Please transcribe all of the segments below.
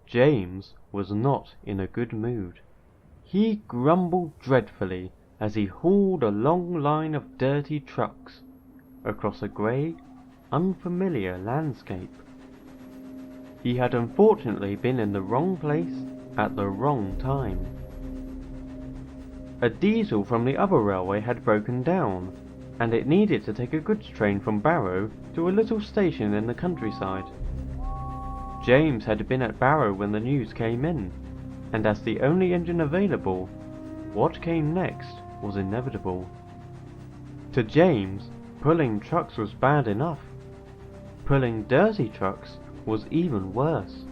James was not in a good mood. He grumbled dreadfully as he hauled a long line of dirty trucks across a grey, unfamiliar landscape. He had unfortunately been in the wrong place at the wrong time. A diesel from the other railway had broken down, and it needed to take a goods train from Barrow to a little station in the countryside. James had been at Barrow when the news came in, and as the only engine available, what came next was inevitable. To James, pulling trucks was bad enough. Pulling dirty trucks was even worse.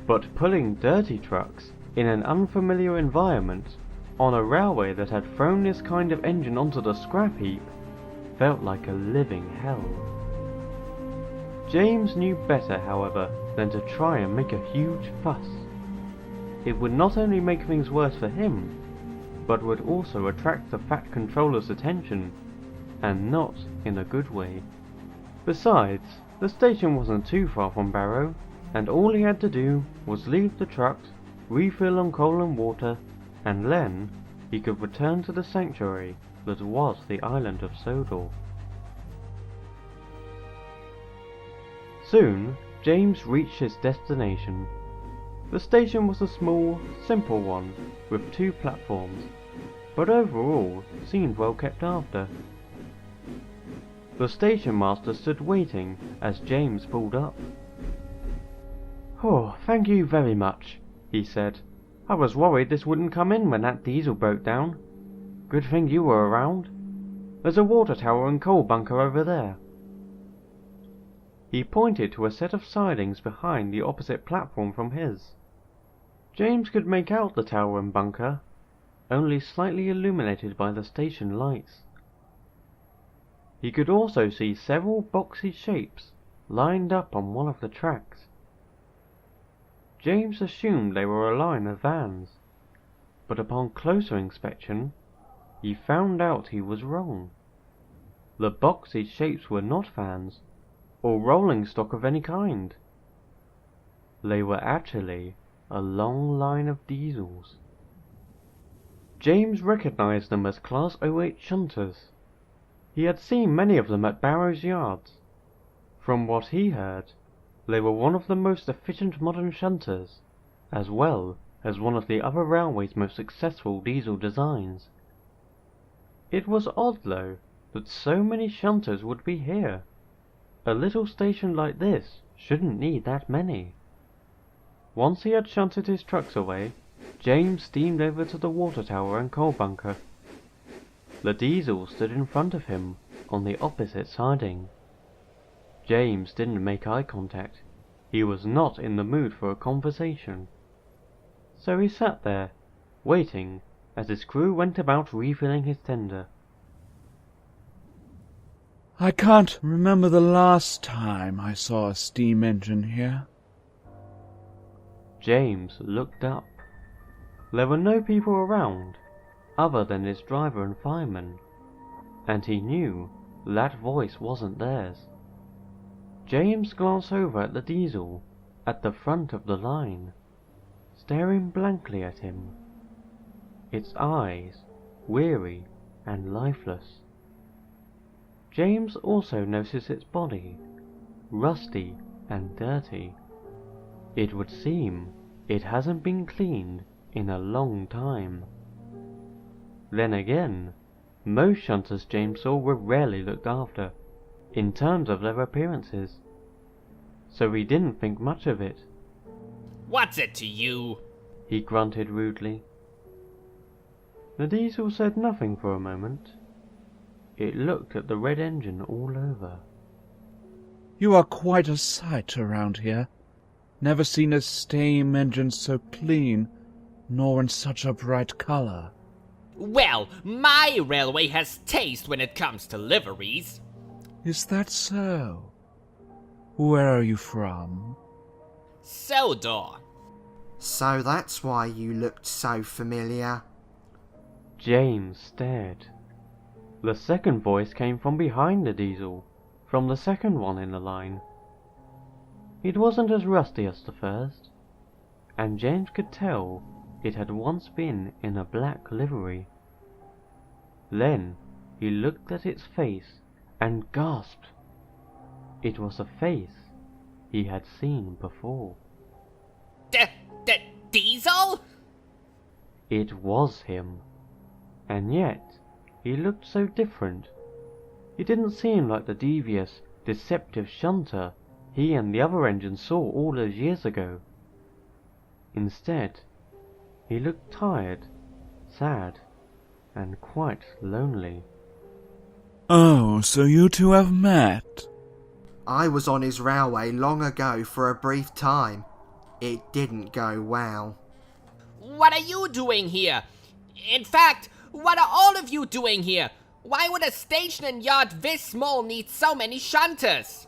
But pulling dirty trucks in an unfamiliar environment on a railway that had thrown this kind of engine onto the scrap heap felt like a living hell. James knew better, however, than to try and make a huge fuss. It would not only make things worse for him, but would also attract the Fat Controller's attention, and not in a good way. Besides, the station wasn't too far from Barrow, and all he had to do was leave the trucks, refill on coal and water, and then he could return to the sanctuary that was the island of Sodor. Soon, James reached his destination. The station was a small, simple one, with 2 platforms, but overall seemed well kept after. The station master stood waiting as James pulled up. "Oh, thank you very much," he said. "I was worried this wouldn't come in when that diesel broke down. Good thing you were around. There's a water tower and coal bunker over there." He pointed to a set of sidings behind the opposite platform from his. James could make out the tower and bunker, only slightly illuminated by the station lights. He could also see several boxy shapes lined up on one of the tracks. James assumed they were a line of vans, but upon closer inspection, he found out he was wrong. The boxy shapes were not vans, or rolling stock of any kind. They were actually a long line of diesels. James recognized them as Class 08 shunters. He had seen many of them at Barrow's yards. From what he heard, they were one of the most efficient modern shunters, as well as one of the other railway's most successful diesel designs. It was odd, though, that so many shunters would be here. A little station like this shouldn't need that many. Once he had shunted his trucks away, James steamed over to the water tower and coal bunker. The diesel stood in front of him, on the opposite siding. James didn't make eye contact. He was not in the mood for a conversation. So he sat there, waiting, as his crew went about refilling his tender. "I can't remember the last time I saw a steam engine here." James looked up. There were no people around, other than his driver and fireman, and he knew that voice wasn't theirs. James glanced over at the diesel, at the front of the line, staring blankly at him, its eyes weary and lifeless. James also noticed its body, rusty and dirty. It would seem it hasn't been cleaned in a long time. Then again, most shunters James saw were rarely looked after, in terms of their appearances, so he didn't think much of it. "What's it to you?" he grunted rudely. The diesel said nothing for a moment. It looked at the red engine all over. "You are quite a sight around here. Never seen a steam engine so clean, nor in such a bright color." "Well, my railway has taste when it comes to liveries." "Is that so? Where are you from?" "Sodor." "So that's why you looked so familiar." James stared. The second voice came from behind the diesel, from the second one in the line. It wasn't as rusty as the first, and James could tell it had once been in a black livery. Then he looked at its face and gasped. It was a face he had seen before. Diesel? It was him, and yet he looked so different. He didn't seem like the devious, deceptive shunter he and the other engines saw all those years ago. Instead, he looked tired, sad, and quite lonely. Oh, so you two have met? I was on his railway long ago for a brief time. It didn't go well. What are you doing here? In fact, what are all of you doing here? Why would a station and yard this small need so many shunters?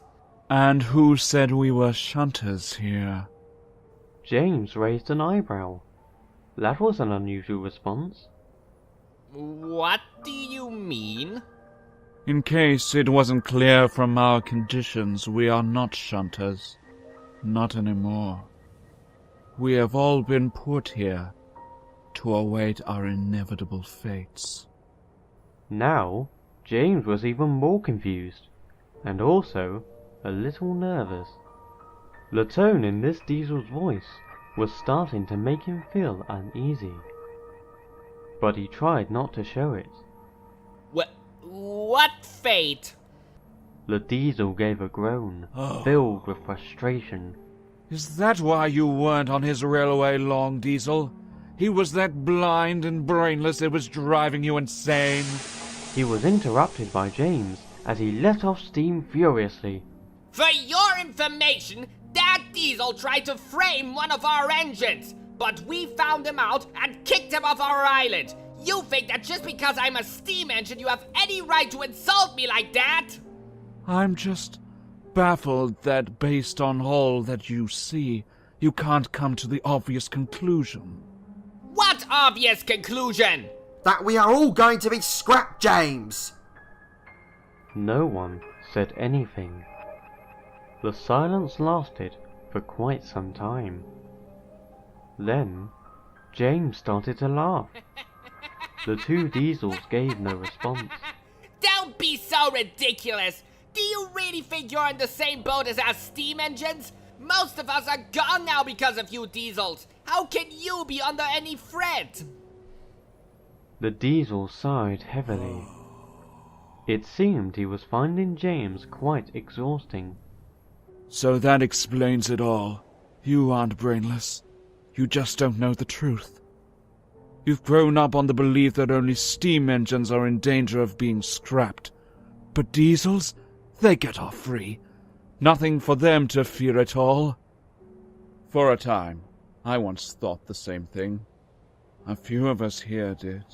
And who said we were shunters here? James raised an eyebrow. That was an unusual response. What do you mean? In case it wasn't clear from our conditions, we are not shunters. Not anymore. We have all been put here to await our inevitable fates. Now, James was even more confused, and also a little nervous. The tone in this Diesel's voice was starting to make him feel uneasy. But he tried not to show it. What fate? The Diesel gave a groan, filled with frustration. Is that why you weren't on his railway long, Diesel? He was that blind and brainless it was driving you insane? He was interrupted by James as he let off steam furiously. For your information, that Diesel tried to frame one of our engines, but we found him out and kicked him off our island. You think that just because I'm a steam engine you have any right to insult me like that? I'm just baffled that based on all that you see, you can't come to the obvious conclusion. What obvious conclusion? That we are all going to be scrapped, James! No one said anything. The silence lasted for quite some time. Then, James started to laugh. The two Diesels gave no response. Don't be so ridiculous! Do you really think you're in the same boat as our steam engines? Most of us are gone now because of you Diesels. How can you be under any threat? The Diesel sighed heavily. It seemed he was finding James quite exhausting. So that explains it all. You aren't brainless. You just don't know the truth. You've grown up on the belief that only steam engines are in danger of being scrapped. But diesels, they get off free. Nothing for them to fear at all. For a time, I once thought the same thing. A few of us here did.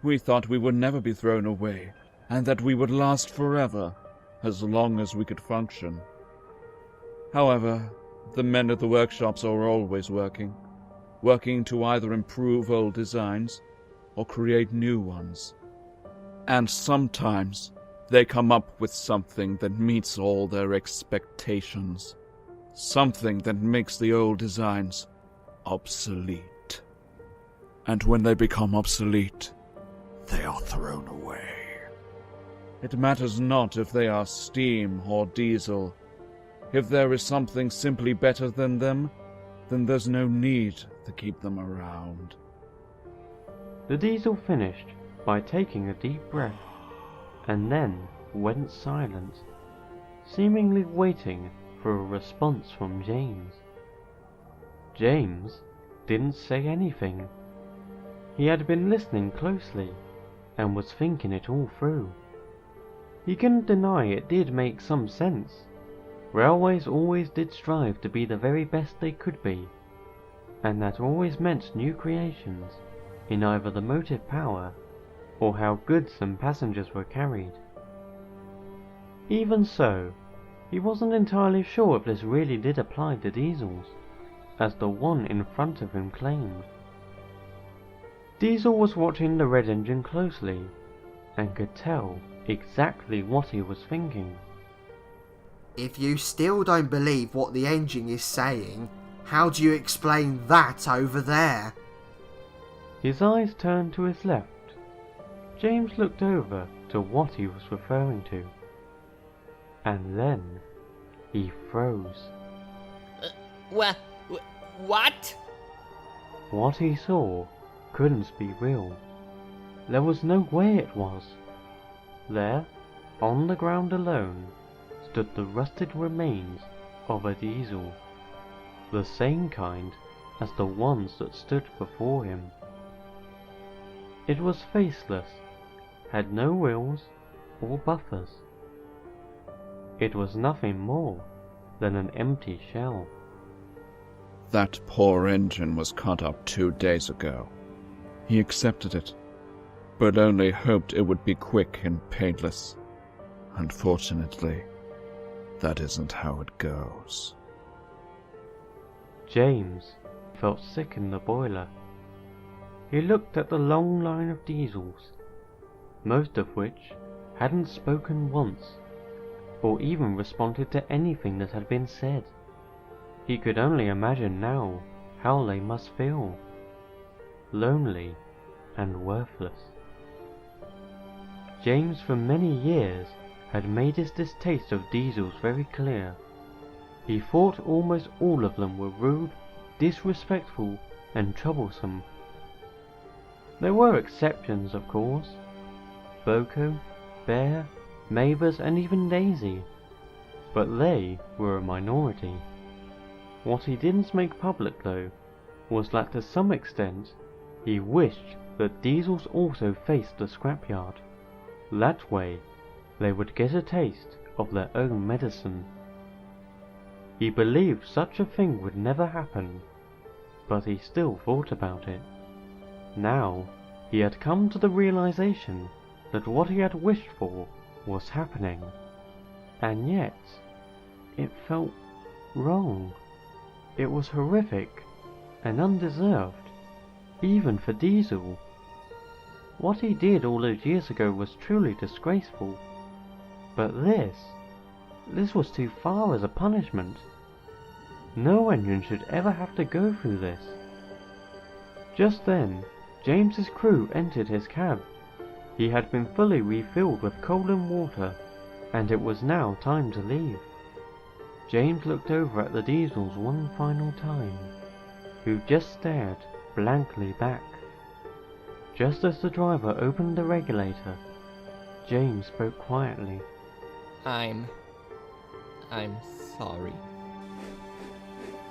We thought we would never be thrown away, and that we would last forever, as long as we could function. However, the men at the workshops are always working to either improve old designs or create new ones. And sometimes they come up with something that meets all their expectations. Something that makes the old designs obsolete. And when they become obsolete, they are thrown away. It matters not if they are steam or diesel. If there is something simply better than them, then there's no need to keep them around. The Diesel finished by taking a deep breath, and then went silent, seemingly waiting for a response from James. James didn't say anything. He had been listening closely, and was thinking it all through. He couldn't deny it did make some sense. Railways always did strive to be the very best they could be, and that always meant new creations in either the motive power or how goods and passengers were carried. Even so, he wasn't entirely sure if this really did apply to diesels, as the one in front of him claimed. Diesel was watching the red engine closely, and could tell exactly what he was thinking. If you still don't believe what the engine is saying, How do you explain that over there? His eyes turned to his left. James looked over to what he was referring to. And then he froze. What? What he saw couldn't be real. There was no way it was. There, on the ground alone, stood the rusted remains of a diesel, the same kind as the ones that stood before him. It was faceless, had no wheels or buffers. It was nothing more than an empty shell. That poor engine was cut up 2 days ago. He accepted it, but only hoped it would be quick and painless. Unfortunately, that isn't how it goes. James felt sick in the boiler. He looked at the long line of diesels, most of which hadn't spoken once, or even responded to anything that had been said. He could only imagine now how they must feel. Lonely and worthless. James for many years had made his distaste of diesels very clear. He thought almost all of them were rude, disrespectful and troublesome. There were exceptions, of course. Boko, Bear, Mavis and even Daisy. But they were a minority. What he didn't make public though, was that to some extent, he wished that diesels also faced the scrapyard. That way, they would get a taste of their own medicine. He believed such a thing would never happen, but he still thought about it. Now, he had come to the realization that what he had wished for was happening, and yet, it felt wrong. It was horrific and undeserved, even for Diesel. What he did all those years ago was truly disgraceful, but this was too far as a punishment. No engine should ever have to go through this. Just then, James's crew entered his cab. He had been fully refilled with coal and water, and it was now time to leave. James looked over at the diesels one final time, who just stared blankly back. Just as the driver opened the regulator, James spoke quietly. I'm sorry.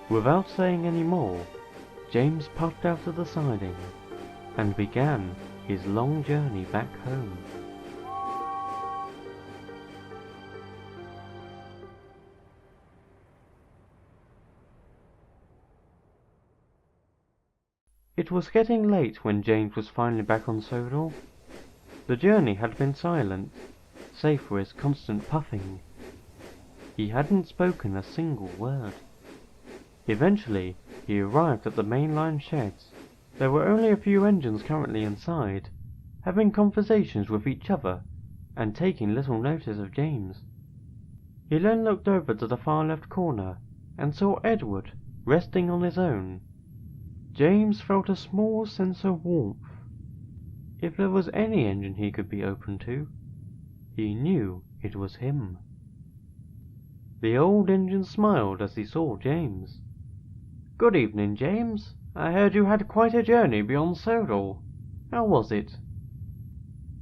Without saying any more, James puffed out of the siding and began his long journey back home. It was getting late when James was finally back on Sodor. The journey had been silent, save for his constant puffing. He hadn't spoken a single word. Eventually, he arrived at the mainline sheds. There were only a few engines currently inside, having conversations with each other and taking little notice of James. He then looked over to the far left corner and saw Edward resting on his own. James felt a small sense of warmth. If there was any engine he could be open to, he knew it was him. The old engine smiled as he saw James. "Good evening, James. I heard you had quite a journey beyond Sodor. How was it?"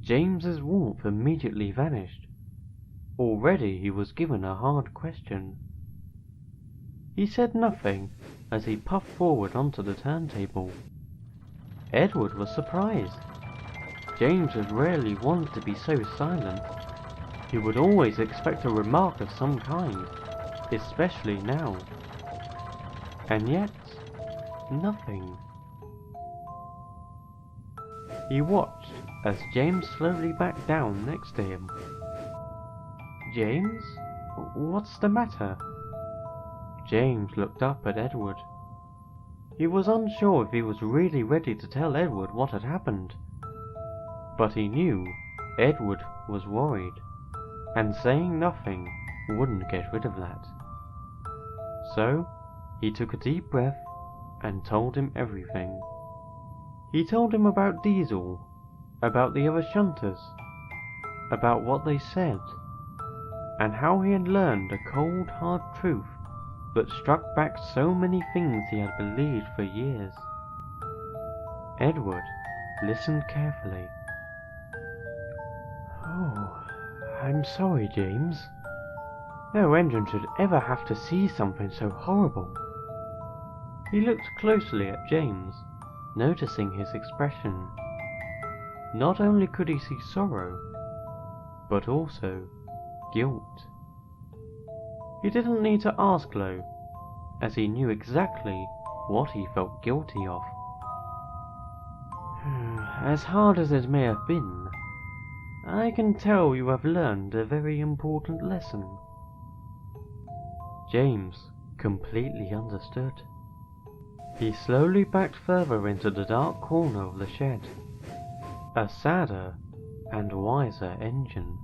James's warmth immediately vanished. Already he was given a hard question. He said nothing as he puffed forward onto the turntable. Edward was surprised. James had rarely wanted to be so silent. He would always expect a remark of some kind, especially now. And yet, nothing. He watched as James slowly backed down next to him. "James? What's the matter?" James looked up at Edward. He was unsure if he was really ready to tell Edward what had happened. But he knew Edward was worried, and saying nothing wouldn't get rid of that. So, He took a deep breath and told him everything. He told him about Diesel, about the other shunters, about what they said, and how he had learned a cold hard truth that struck back so many things he had believed for years. Edward listened carefully. "Oh, I'm sorry, James. No engine should ever have to see something so horrible." He looked closely at James, noticing his expression. Not only could he see sorrow, but also guilt. He didn't need to ask though, as he knew exactly what he felt guilty of. "As hard as it may have been, I can tell you have learned a very important lesson." James completely understood. He slowly backed further into the dark corner of the shed. A sadder and wiser engine.